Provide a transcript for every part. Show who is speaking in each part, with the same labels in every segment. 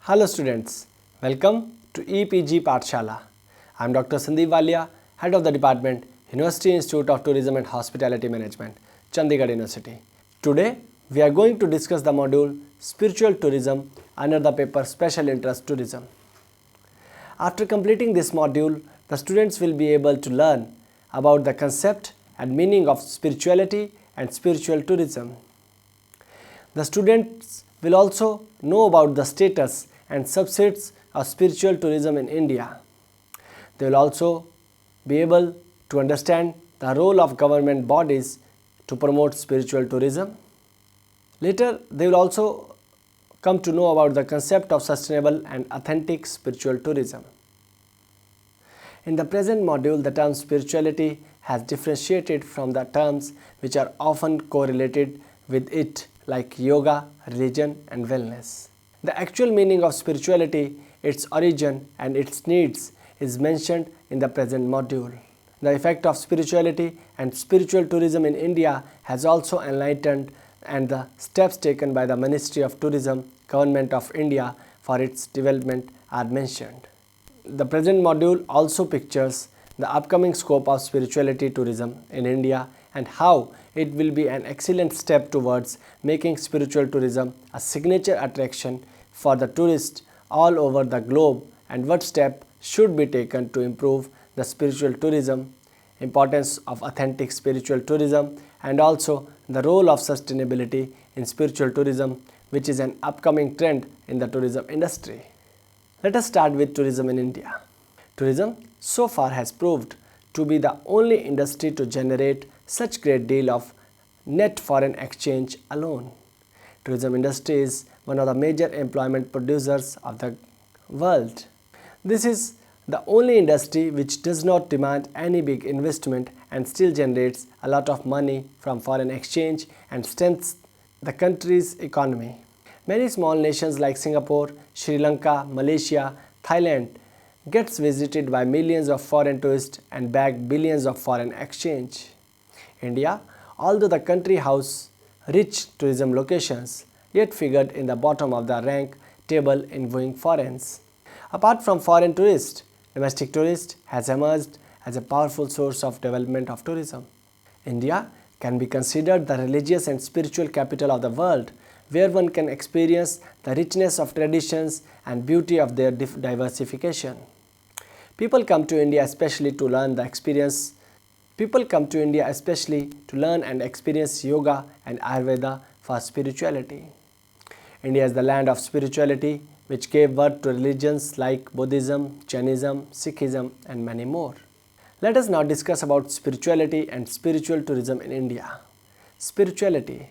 Speaker 1: Hello students, welcome to EPG Pathshala. I am Dr. Sandeep Walia, Head of the Department, University Institute of Tourism and Hospitality Management, Chandigarh University. Today, we are going to discuss the module Spiritual Tourism under the paper Special Interest Tourism. After completing this module, the students will be able to learn about the concept and meaning of spirituality and spiritual tourism. The students will also know about the status and subsets of spiritual tourism in India. They will also be able to understand the role of government bodies to promote spiritual tourism. Later, they will also come to know about the concept of sustainable and authentic spiritual tourism. In the present module, the term spirituality has differentiated from the terms which are often correlated with it, like yoga, religion, and wellness. The actual meaning of spirituality, its origin, and its needs is mentioned in the present module. The effect of spirituality and spiritual tourism in India has also enlightened, and the steps taken by the Ministry of Tourism, Government of India for its development are mentioned. The present module also pictures the upcoming scope of spirituality tourism in India and how it will be an excellent step towards making spiritual tourism a signature attraction for the tourists all over the globe, and what step should be taken to improve the spiritual tourism, importance of authentic spiritual tourism, and also the role of sustainability in spiritual tourism, which is an upcoming trend in the tourism industry. Let us start with tourism in India. Tourism so far has proved to be the only industry to generate such great deal of net foreign exchange alone. Tourism industry is one of the major employment producers of the world. This is the only industry which does not demand any big investment and still generates a lot of money from foreign exchange and strengthens the country's economy. Many small nations like Singapore, Sri Lanka, Malaysia, Thailand gets visited by millions of foreign tourists and bag billions of foreign exchange. India, although the country houses rich tourism locations, yet figured in the bottom of the rank table in viewing foreigners. Apart from foreign tourists, domestic tourists has emerged as a powerful source of development of tourism. India can be considered the religious and spiritual capital of the world, where one can experience the richness of traditions and beauty of their diversification. People come to India especially to learn and experience yoga and Ayurveda for spirituality. India is the land of spirituality, which gave birth to religions like Buddhism, Jainism, Sikhism, and many more. Let us now discuss about spirituality and spiritual tourism in India. Spirituality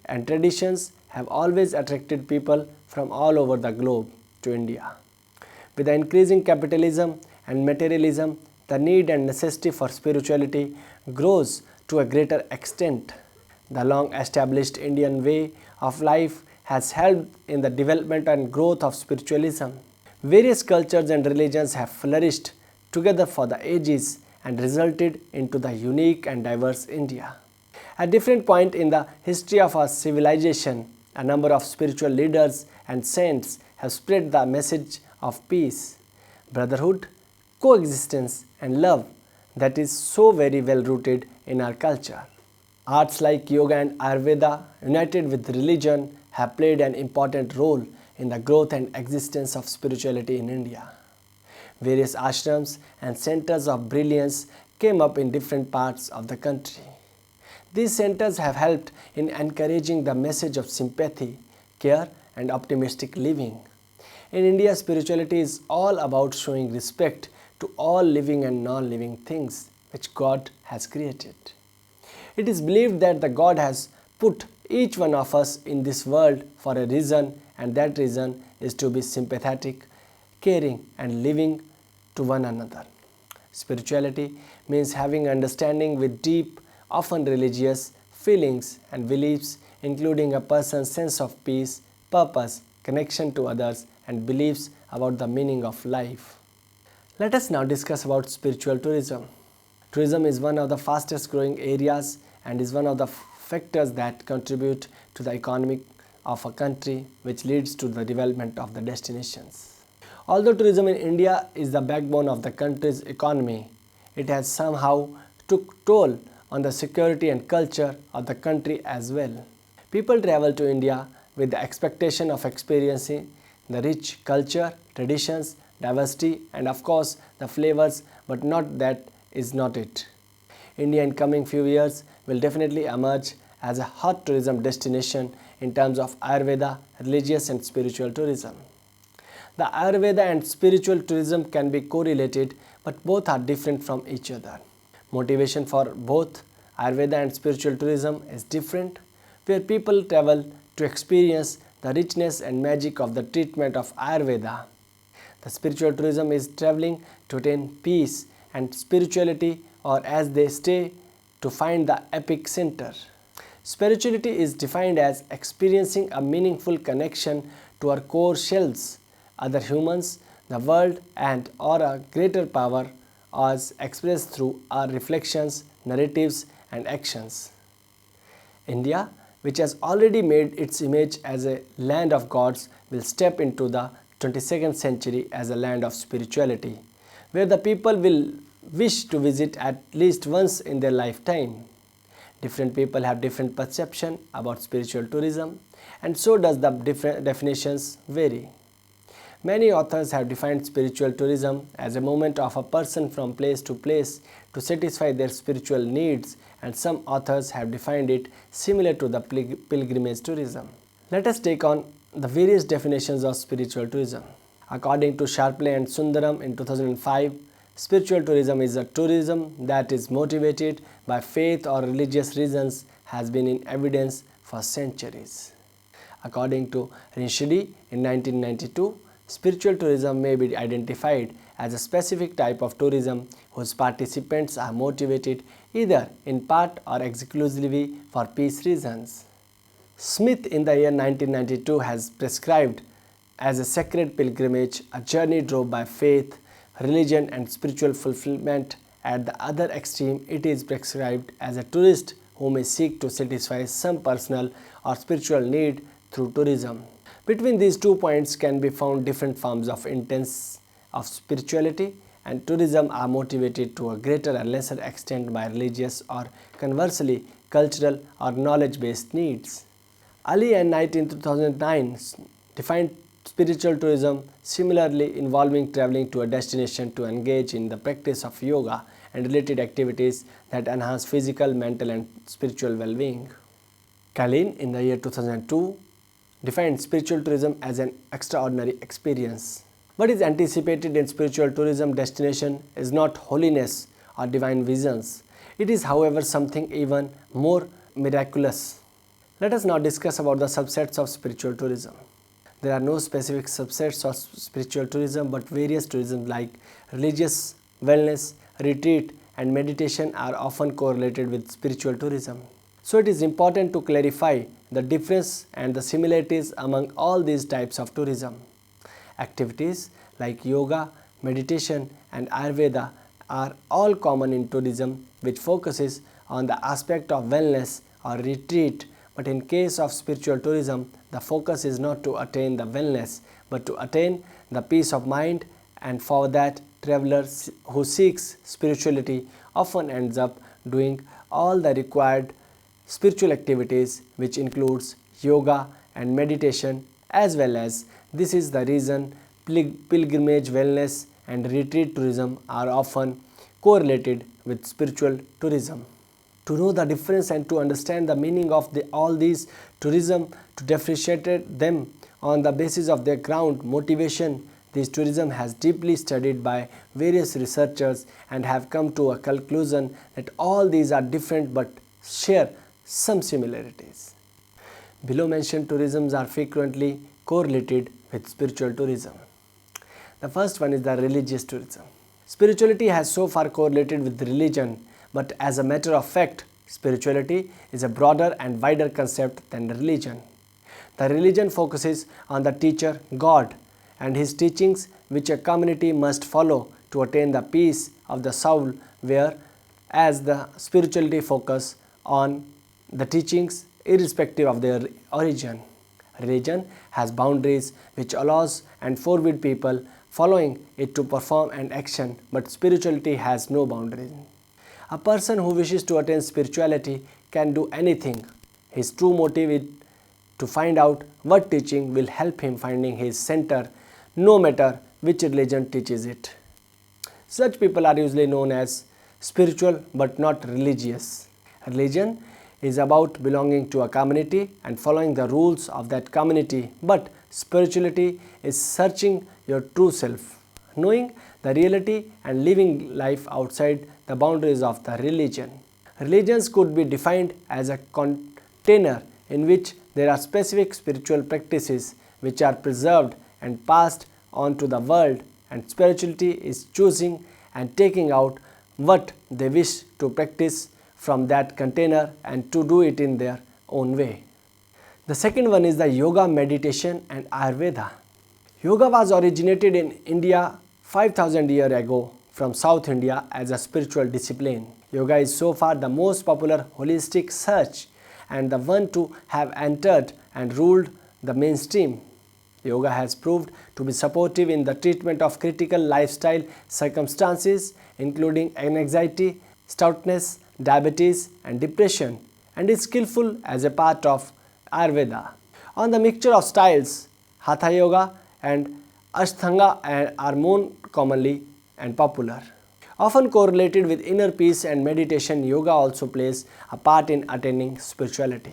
Speaker 1: and traditions have always attracted people from all over the globe to India. With the increasing capitalism and materialism, the need and necessity for spirituality grows to a greater extent. The long-established Indian way of life has helped in the development and growth of spiritualism. Various cultures and religions have flourished together for the ages and resulted into the unique and diverse India. At different points in the history of our civilization, a number of spiritual leaders and saints have spread the message of peace, brotherhood, coexistence, and love that is so very well rooted in our culture. Arts like yoga and Ayurveda, united with religion, have played an important role in the growth and existence of spirituality in India. Various ashrams and centers of brilliance came up in different parts of the country. These centers have helped in encouraging the message of sympathy, care, and optimistic living. In India, spirituality is all about showing respect to all living and non-living things which God has created. It is believed that the God has put each one of us in this world for a reason, and that reason is to be sympathetic, caring, and living to one another. Spirituality means having understanding with deep, often religious feelings and beliefs, including a person's sense of peace, purpose, connection to others, and beliefs about the meaning of life. Let us now discuss about spiritual tourism. Tourism is one of the fastest growing areas and is one of the factors that contribute to the economic of a country, which leads to the development of the destinations. Although tourism in India is the backbone of the country's economy, it has somehow took toll on the security and culture of the country as well. People travel to India with the expectation of experiencing the rich culture, traditions, diversity, and of course the flavors, but not that is not it. India in coming few years will definitely emerge as a hot tourism destination in terms of Ayurveda, religious and spiritual tourism. The Ayurveda and spiritual tourism can be correlated, but both are different from each other. Motivation for both Ayurveda and spiritual tourism is different, where people travel to experience the richness and magic of the treatment of Ayurveda. The spiritual tourism is traveling to attain peace and spirituality, or as they stay to find the epic center. Spirituality is defined as experiencing a meaningful connection to our core shells, other humans, the world, and or a greater power as expressed through our reflections, narratives, and actions. India, which has already made its image as a land of gods, will step into the 22nd century as a land of spirituality, where the people will wish to visit at least once in their lifetime. Different people have different perception about spiritual tourism, and so does the different definitions vary. Many authors have defined spiritual tourism as a movement of a person from place to place to satisfy their spiritual needs, and some authors have defined it similar to the pilgrimage tourism. Let us take on the various definitions of spiritual tourism. According to Sharpley and Sundaram in 2005, spiritual tourism is a tourism that is motivated by faith or religious reasons, has been in evidence for centuries. According to Rinshidi in 1992, spiritual tourism may be identified as a specific type of tourism whose participants are motivated either in part or exclusively for peace reasons. Smith in the year 1992 has prescribed as a sacred pilgrimage a journey drove by faith, religion and spiritual fulfillment. At the other extreme, it is prescribed as a tourist who may seek to satisfy some personal or spiritual need through tourism. Between these 2 points can be found different forms of intense of spirituality, and tourism are motivated to a greater or lesser extent by religious or conversely cultural or knowledge-based needs. Ali and Knight in 2009 defined spiritual tourism similarly involving traveling to a destination to engage in the practice of yoga and related activities that enhance physical, mental and spiritual well-being. Kalin in the year 2002 defined spiritual tourism as an extraordinary experience. What is anticipated in spiritual tourism destination is not holiness or divine visions. It is, however, something even more miraculous. Let us now discuss about the subsets of spiritual tourism. There are no specific subsets of spiritual tourism, but various tourism like religious, wellness, retreat and meditation are often correlated with spiritual tourism. So it is important to clarify the difference and the similarities among all these types of tourism. Activities like yoga, meditation and Ayurveda are all common in tourism, which focuses on the aspect of wellness or retreat, but in case of spiritual tourism, the focus is not to attain the wellness, but to attain the peace of mind, and for that, traveler who seeks spirituality often ends up doing all the required spiritual activities, which includes yoga and meditation, as well as this is the reason pilgrimage, wellness and retreat tourism are often correlated with spiritual tourism. To know the difference and to understand the meaning of all these tourism, to differentiate them on the basis of their ground motivation, this tourism has deeply studied by various researchers and have come to a conclusion that all these are different but share some similarities. Below mentioned tourisms are frequently correlated with spiritual tourism. The first one is the religious tourism. Spirituality has so far correlated with religion, but as a matter of fact, spirituality is a broader and wider concept than religion. The religion focuses on the teacher, God, and his teachings which a community must follow to attain the peace of the soul, whereas the spirituality focus on the teachings irrespective of their origin. Religion has boundaries which allows and forbid people following it to perform an action, but spirituality has no boundaries. A person who wishes to attain spirituality can do anything. His true motive is to find out what teaching will help him finding his center, no matter which religion teaches it. Such people are usually known as spiritual but not religious. Religion is about belonging to a community and following the rules of that community, but spirituality is searching your true self, knowing the reality and living life outside the boundaries of the religion. Religions could be defined as a container in which there are specific spiritual practices which are preserved and passed on to the world, and spirituality is choosing and taking out what they wish to practice from that container and to do it in their own way. The second one is the yoga, meditation and Ayurveda. Yoga was originated in India 5000 years ago from South India as a spiritual discipline. Yoga is so far the most popular holistic search and the one to have entered and ruled the mainstream. Yoga has proved to be supportive in the treatment of critical lifestyle circumstances including anxiety, stoutness, diabetes and depression, and is skillful as a part of Ayurveda. On the mixture of styles, Hatha Yoga and Ashtanga are more commonly and popular. Often correlated with inner peace and meditation, yoga also plays a part in attaining spirituality.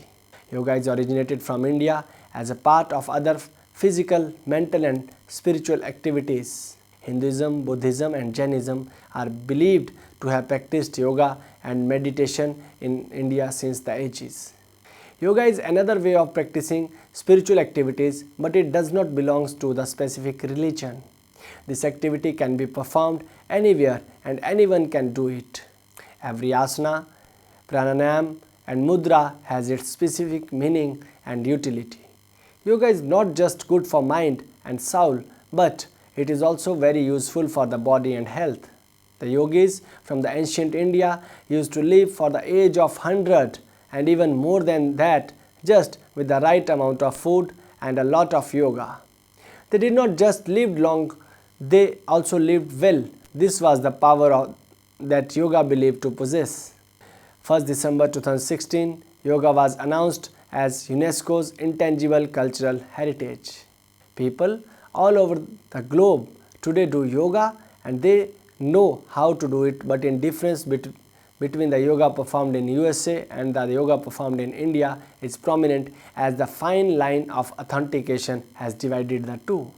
Speaker 1: Yoga is originated from India as a part of other physical, mental and spiritual activities. Hinduism, Buddhism and Jainism are believed to have practiced yoga and meditation in India since the ages. Yoga is another way of practicing spiritual activities, but it does not belong to the specific religion. This activity can be performed anywhere and anyone can do it. Every asana, pranayam and mudra has its specific meaning and utility. Yoga is not just good for mind and soul, but it is also very useful for the body and health. The yogis from the ancient India used to live for the age of 100 and even more than that, just with the right amount of food and a lot of yoga. They did not just live long, they also lived well. This was the power that yoga believed to possess. 1st December 2016, yoga was announced as UNESCO's intangible cultural heritage. People all over the globe today do yoga and they know how to do it, but in difference between the yoga performed in USA and the yoga performed in India is prominent as the fine line of authentication has divided the two.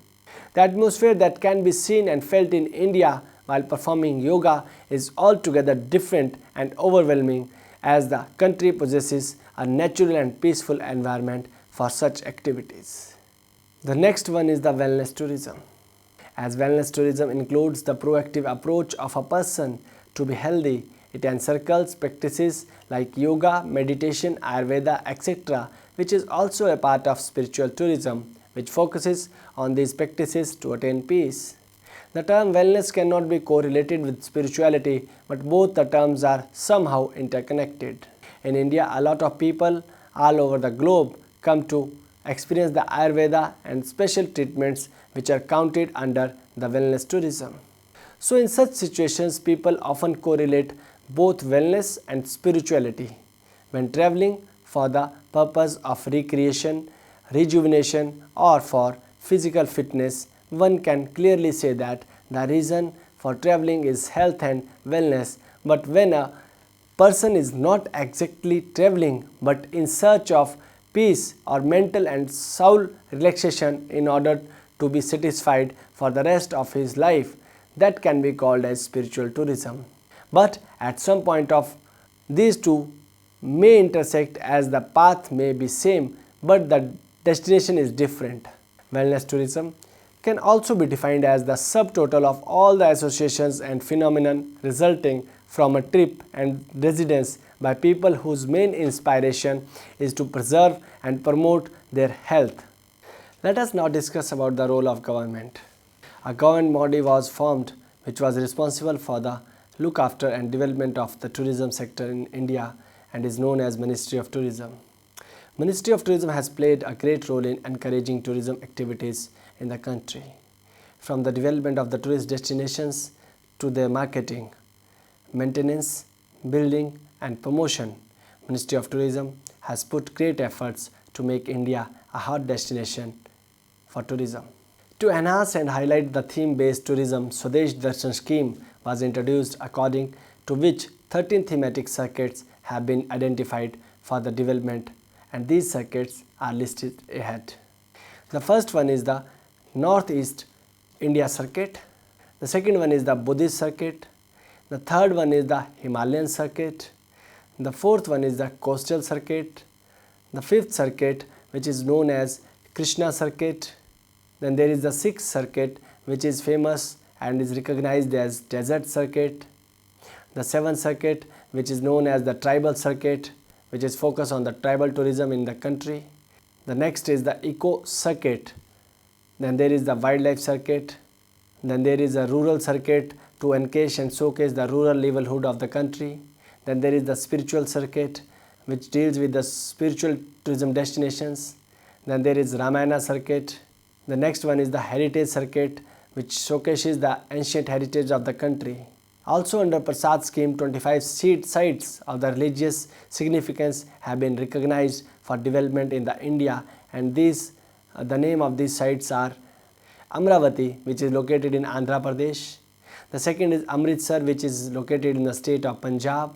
Speaker 1: The atmosphere that can be seen and felt in India while performing yoga is altogether different and overwhelming, as the country possesses a natural and peaceful environment for such activities. The next one is the wellness tourism. As wellness tourism includes the proactive approach of a person to be healthy, it encircles practices like yoga, meditation, Ayurveda, etc., which is also a part of spiritual tourism, which focuses on these practices to attain peace. The term wellness cannot be correlated with spirituality, but both the terms are somehow interconnected. In India, a lot of people all over the globe come to experience the Ayurveda and special treatments which are counted under the wellness tourism. So in such situations, people often correlate both wellness and spirituality. When traveling for the purpose of recreation, rejuvenation or for physical fitness, one can clearly say that the reason for traveling is health and wellness. But when a person is not exactly traveling but in search of peace or mental and soul relaxation in order to be satisfied for the rest of his life, that can be called as spiritual tourism. But at some point of these two may intersect, as the path may be same but the destination is different. Wellness tourism can also be defined as the subtotal of all the associations and phenomena resulting from a trip and residence by people whose main inspiration is to preserve and promote their health. Let us now discuss about the role of government. A government body was formed which was responsible for the look after and development of the tourism sector in India and is known as Ministry of Tourism. Ministry of Tourism has played a great role in encouraging tourism activities in the country, from the development of the tourist destinations to their marketing, maintenance, building and promotion. Ministry of Tourism has put great efforts to make India a hot destination for tourism. To enhance and highlight the theme-based tourism, Swadesh Darshan scheme was introduced, according to which 13 thematic circuits have been identified for the development, and these circuits are listed ahead. The first one is the Northeast India Circuit. The second one is the Buddhist Circuit. The third one is the Himalayan Circuit. The fourth one is the Coastal Circuit. The fifth circuit, which is known as Krishna Circuit. Then there is the sixth circuit, which is famous and is recognized as Desert Circuit. The seventh circuit, which is known as the Tribal Circuit, which is focused on the tribal tourism in the country. The next is the Eco Circuit. Then there is the Wildlife Circuit. Then there is a Rural Circuit to encase and showcase the rural livelihood of the country. Then there is the Spiritual Circuit, which deals with the spiritual tourism destinations. Then there is Ramayana Circuit. The next one is the Heritage Circuit, which showcases the ancient heritage of the country. Also under Prasad scheme, 25 sites of the religious significance have been recognized for development in the India, and the name of these sites are Amravati, which is located in Andhra Pradesh. The second is Amritsar, which is located in the state of Punjab.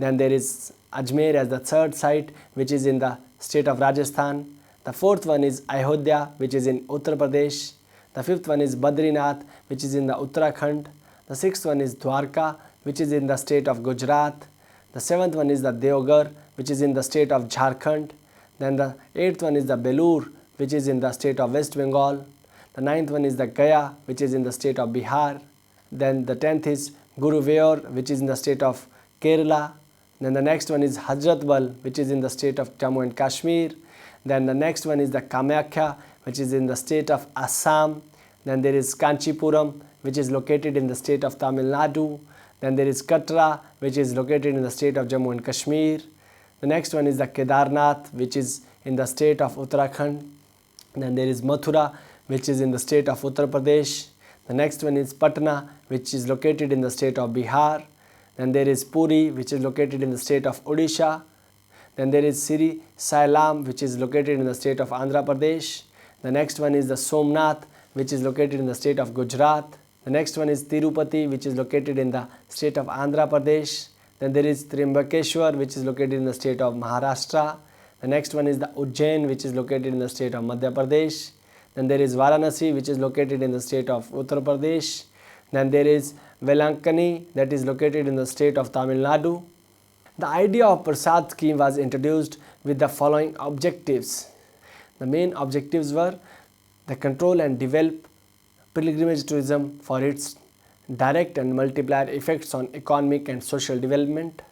Speaker 1: Then there is Ajmer as the third site, which is in the state of Rajasthan. The fourth one is Ayodhya, which is in Uttar Pradesh. The fifth one is Badrinath, which is in the Uttarakhand. The sixth one is Dwarka, which is in the state of Gujarat. The seventh one is the Deoghar, which is in the state of Jharkhand. Then the eighth one is the Belur, which is in the state of West Bengal. The ninth one is the Gaya, which is in the state of Bihar. Then the 10th is Guruvayoor, which is in the state of Kerala. Then the next one is Hazratbal, which is in the state of Jammu and Kashmir. Then the next one is the Kamakhya, which is in the state of Assam. Then there is Kanchipuram, which is located in the state of Tamil Nadu. Then there is Katra, which is located in the state of Jammu and Kashmir. The next one is the Kedarnath, which is in the state of Uttarakhand. Then there is Mathura, which is in the state of Uttar Pradesh. The next one is Patna, which is located in the state of Bihar. Then there is Puri, which is located in the state of Odisha. Then there is Sri Sailam, which is located in the state of Andhra Pradesh. The next one is the Somnath, which is located in the state of Gujarat. The next one is Tirupati, which is located in the state of Andhra Pradesh. Then there is Trimbakeshwar, which is located in the state of Maharashtra. The next one is the Ujjain, which is located in the state of Madhya Pradesh. Then there is Varanasi, which is located in the state of Uttar Pradesh. Then there is Velankani, that is located in the state of Tamil Nadu. The idea of Prasad scheme was introduced with the following objectives. The main objectives were the control and develop pilgrimage tourism for its direct and multiplier effects on economic and social development.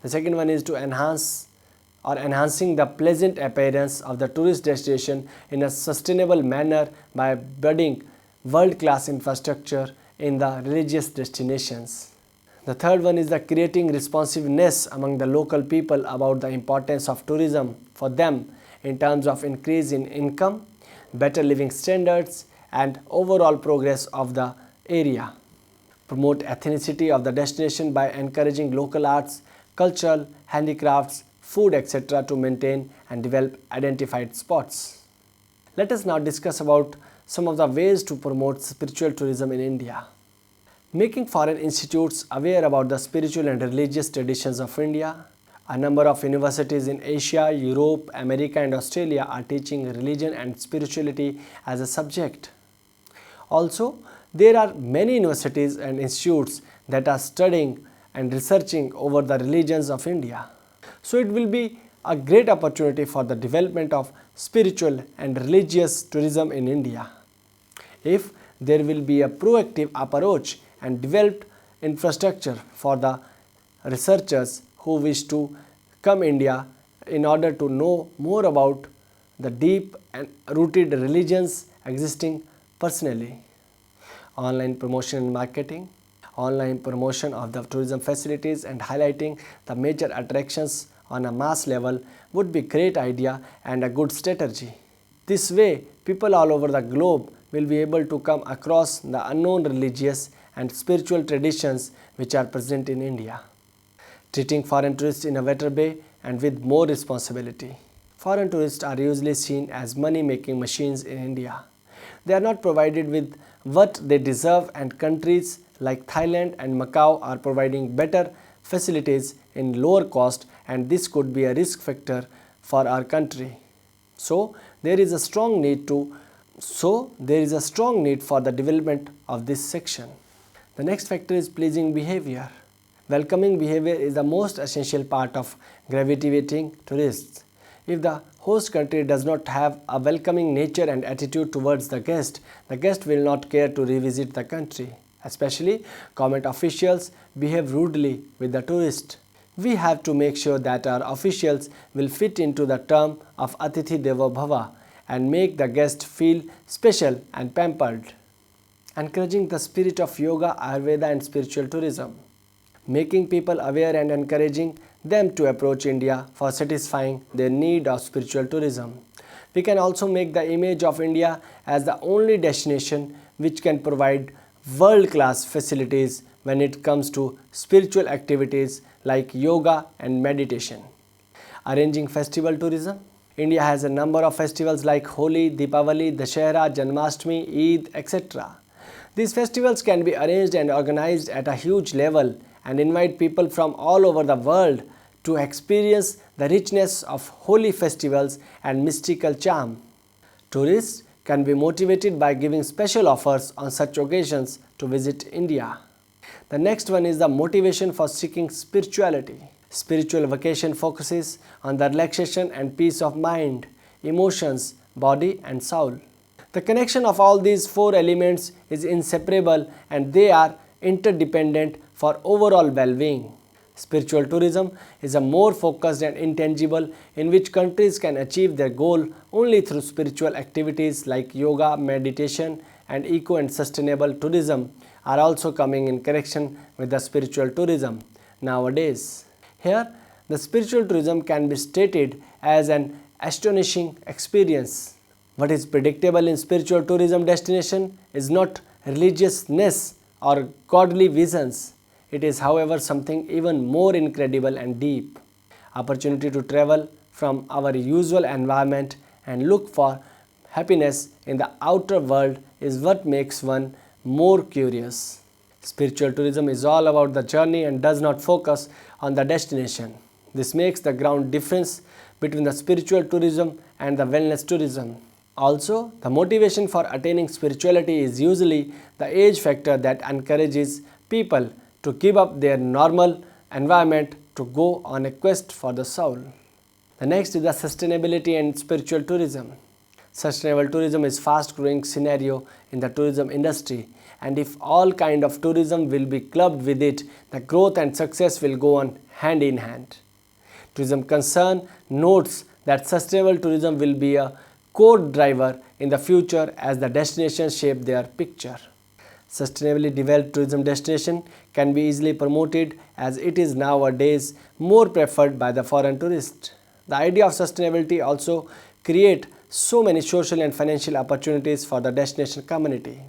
Speaker 1: The second one is to enhancing the pleasant appearance of the tourist destination in a sustainable manner by building world-class infrastructure in the religious destinations. The third one is the creating responsiveness among the local people about the importance of tourism for them in terms of increase in income, better living standards, and overall progress of the area. Promote ethnicity of the destination by encouraging local arts, cultural, handicrafts, food, etc. to maintain and develop identified spots. Let us now discuss about some of the ways to promote spiritual tourism in India. Making foreign institutes aware about the spiritual and religious traditions of India. A number of universities in Asia, Europe, America and Australia are teaching religion and spirituality as a subject. Also, there are many universities and institutes that are studying and researching over the religions of India. So it will be a great opportunity for the development of spiritual and religious tourism in India, if there will be a proactive approach and developed infrastructure for the researchers who wish to come India in order to know more about the deep and rooted religions existing personally. Online promotion and marketing. Online promotion of the tourism facilities and highlighting the major attractions on a mass level would be a great idea and a good strategy. This way, people all over the globe will be able to come across the unknown religious and spiritual traditions which are present in India. Treating foreign tourists in a better way and with more responsibility. Foreign tourists are usually seen as money-making machines in India. They are not provided with what they deserve, and countries like Thailand and Macau are providing better facilities in lower cost, and this could be a risk factor for our country. So there is a strong need for the development of this section. The next factor is pleasing behavior. Welcoming behavior is the most essential part of gravitating tourists. If the host country does not have a welcoming nature and attitude towards the guest will not care to revisit the country. Especially, government officials behave rudely with the tourist. We have to make sure that our officials will fit into the term of Atithi Devo Bhava and make the guest feel special and pampered. Encouraging the spirit of yoga, Ayurveda and spiritual tourism. Making people aware and encouraging them to approach India for satisfying their need of spiritual tourism. We can also make the image of India as the only destination which can provide world-class facilities when it comes to spiritual activities like yoga and meditation. Arranging festival tourism. India has a number of festivals like Holi, Deepavali, Dashera, Janmashtami, Eid, etc. These festivals can be arranged and organized at a huge level and invite people from all over the world to experience the richness of holy festivals and mystical charm. Tourists can be motivated by giving special offers on such occasions to visit India. The next one is the motivation for seeking spirituality. Spiritual vacation focuses on the relaxation and peace of mind, emotions, body and soul. The connection of all these four elements is inseparable and they are interdependent for overall well-being. Spiritual tourism is a more focused and intangible in which countries can achieve their goal only through spiritual activities like yoga, meditation and eco and sustainable tourism are also coming in connection with the spiritual tourism nowadays. Here, the spiritual tourism can be stated as an astonishing experience. What is predictable in spiritual tourism destination is not religiousness or godly visions. It is, however, something even more incredible and deep. Opportunity to travel from our usual environment and look for happiness in the outer world is what makes one more curious. Spiritual tourism is all about the journey and does not focus on the destination. This makes the ground difference between the spiritual tourism and the wellness tourism. Also, the motivation for attaining spirituality is usually the age factor that encourages people to give up their normal environment to go on a quest for the soul. The next is the sustainability and spiritual tourism. Sustainable tourism is fast growing scenario in the tourism industry, and if all kind of tourism will be clubbed with it, the growth and success will go on hand in hand. Tourism Concern notes that sustainable tourism will be a core driver in the future as the destinations shape their picture. Sustainably developed tourism destination can be easily promoted as it is nowadays more preferred by the foreign tourist. The idea of sustainability also create so many social and financial opportunities for the destination community.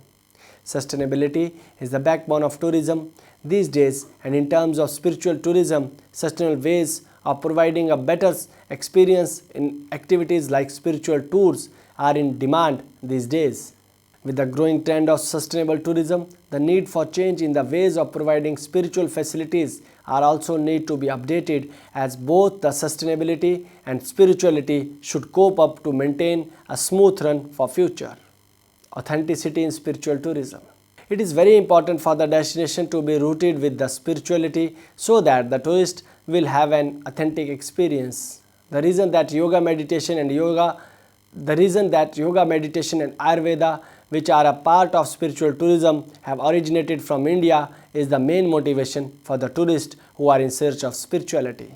Speaker 1: Sustainability is the backbone of tourism these days, and in terms of spiritual tourism, sustainable ways of providing a better experience in activities like spiritual tours are in demand these days. With the growing trend of sustainable tourism, the need for change in the ways of providing spiritual facilities are also need to be updated, as both the sustainability and spirituality should cope up to maintain a smooth run for future. Authenticity in spiritual tourism. It is very important for the destination to be rooted with the spirituality so that the tourist will have an authentic experience. The reason that yoga meditation and Ayurveda, which are a part of spiritual tourism, have originated from India is the main motivation for the tourists who are in search of spirituality.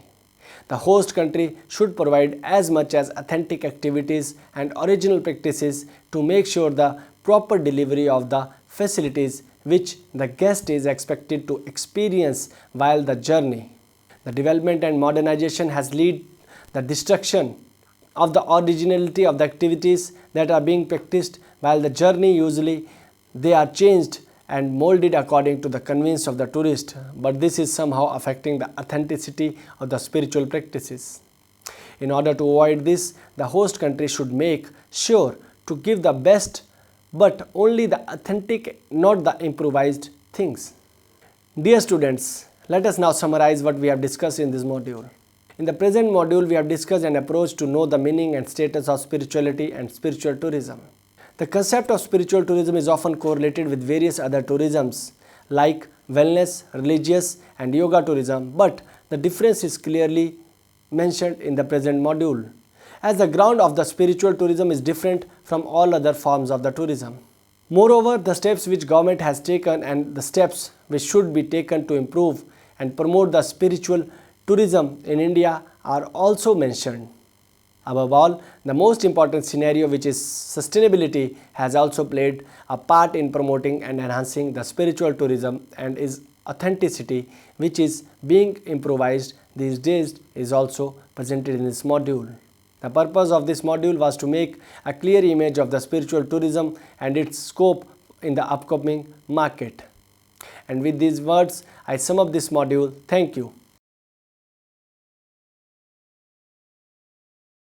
Speaker 1: The host country should provide as much as authentic activities and original practices to make sure the proper delivery of the facilities which the guest is expected to experience while the journey. The development and modernization has led the destruction of the originality of the activities that are being practiced, while the journey usually they are changed and molded according to the convenience of the tourist, but this is somehow affecting the authenticity of the spiritual practices. In order to avoid this, the host country should make sure to give the best but only the authentic, not the improvised things. Dear students, let us now summarize what we have discussed in this module. In the present module, we have discussed an approach to know the meaning and status of spirituality and spiritual tourism. The concept of spiritual tourism is often correlated with various other tourisms like wellness, religious and yoga tourism, but the difference is clearly mentioned in the present module, as the ground of the spiritual tourism is different from all other forms of the tourism. Moreover, the steps which government has taken and the steps which should be taken to improve and promote the spiritual tourism in India are also mentioned. Above all, the most important scenario, which is sustainability, has also played a part in promoting and enhancing the spiritual tourism, and is authenticity, which is being improvised these days, is also presented in this module. The purpose of this module was to make a clear image of the spiritual tourism and its scope in the upcoming market. And with these words, I sum up this module. Thank you.